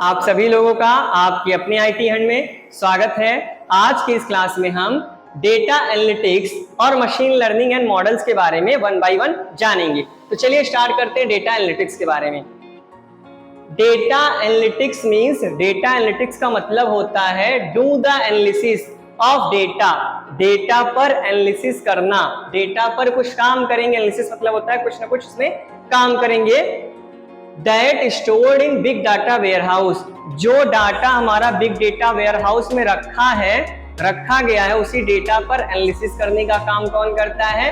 आप सभी लोगों का आपकी अपनी आईटी हंड में स्वागत है। आज की इस क्लास में हम डेटा एनालिटिक्स और मशीन लर्निंग एंड मॉडल्स के बारे में वन बाय वन जानेंगे। तो चलिए स्टार्ट करते हैं डेटा एनालिटिक्स के बारे में। Data analytics means, data analytics का मतलब होता है do the analysis of data, data पर एनालिसिस करना, डेटा पर कुछ काम करेंगे। एनालिसिस मतलब होता है कुछ ना कुछ उसमें काम करेंगे। That stored in big data warehouse, जो डाटा हमारा बिग डेटा वेयरहाउस में रखा गया है, उसी डेटा पर एनालिसिस करने का काम कौन करता है?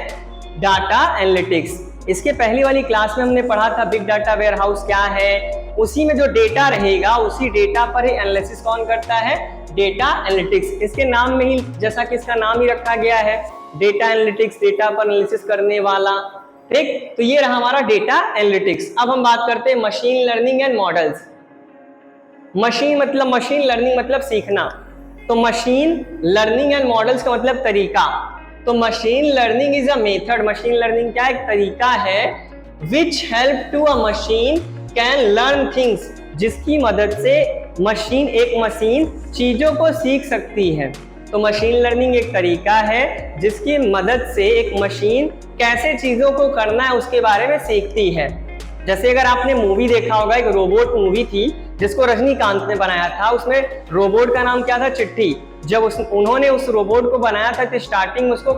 Data analytics. इसके पहली वाली क्लास में हमने पढ़ा था बिग डाटा वेयरहाउस क्या है। उसी में जो डेटा रहेगा उसी डेटा पर ही एनालिसिस कौन करता है? Data analytics. इसके नाम में ही, जैसा कि इसका नाम ही रखा गया है डेटा एनालिटिक्स, डेटा पर एनालिसिस करने वाला। ठीक, तो ये रहा हमारा डेटा एनालिटिक्स। अब हम बात करते हैं machine learning and models. Machine learning मतलब सीखना, तो मशीन लर्निंग एंड मॉडल्स का मतलब तरीका। तो machine learning is a method, machine learning क्या एक तरीका है which help to a machine can learn things, जिसकी मदद से एक मशीन चीजों को सीख सकती है। तो मशीन लर्निंग एक तरीका है जिसकी मदद से एक मशीन कैसे चीजों को करना है उसके बारे में सीखती है। जैसे अगर आपने मूवी देखा होगा, एक रोबोट मूवी थी जिसको रजनीकांत ने बनाया था। उसमें रोबोट का नाम क्या था? चिट्ठी। जब उन्होंने उस रोबोट को बनाया था तो स्टार्टिंग में उसको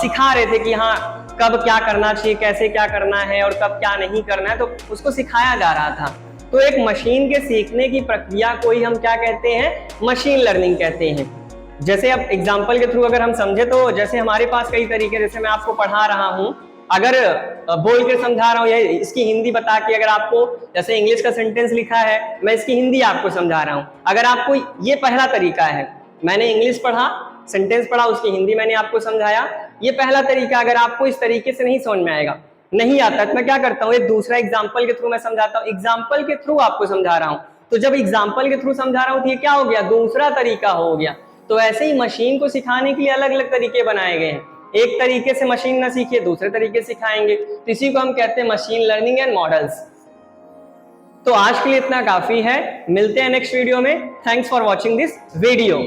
सिखा रहे थे कि हाँ कब क्या करना चाहिए, कैसे क्या करना है और कब क्या नहीं करना है, तो उसको सिखाया जा रहा था। तो एक मशीन के सीखने की प्रक्रिया को ही हम क्या कहते हैं? मशीन लर्निंग कहते हैं। जैसे अब एग्जाम्पल के थ्रू अगर हम समझे तो जैसे हमारे पास कई तरीके, जैसे मैं आपको पढ़ा रहा हूं, अगर बोल के समझा रहा हूं या इसकी हिंदी बता के, अगर आपको जैसे इंग्लिश का सेंटेंस लिखा है मैं इसकी हिंदी आपको समझा रहा हूं। अगर आपको ये पहला तरीका है, मैंने इंग्लिश पढ़ा, सेंटेंस पढ़ा, उसकी हिंदी मैंने आपको समझाया, ये पहला तरीका। अगर आपको इस तरीके से नहीं समझ में आएगा, नहीं आता, तो मैं क्या करता हूँ, एक दूसरा एग्जाम्पल के थ्रू मैं समझाता हूँ, एग्जाम्पल के थ्रू आपको समझा रहा हूँ। तो जब एग्जाम्पल के थ्रू समझा रहा हूँ तो ये क्या हो गया? दूसरा तरीका हो गया। तो ऐसे ही मशीन को सिखाने के लिए अलग अलग तरीके बनाए गए हैं। एक तरीके से मशीन ना सीखे, दूसरे तरीके सिखाएंगे, तो इसी को हम कहते हैं मशीन लर्निंग एंड मॉडल्स। तो आज के लिए इतना काफी है, मिलते हैं नेक्स्ट वीडियो में। Thanks for watching this video.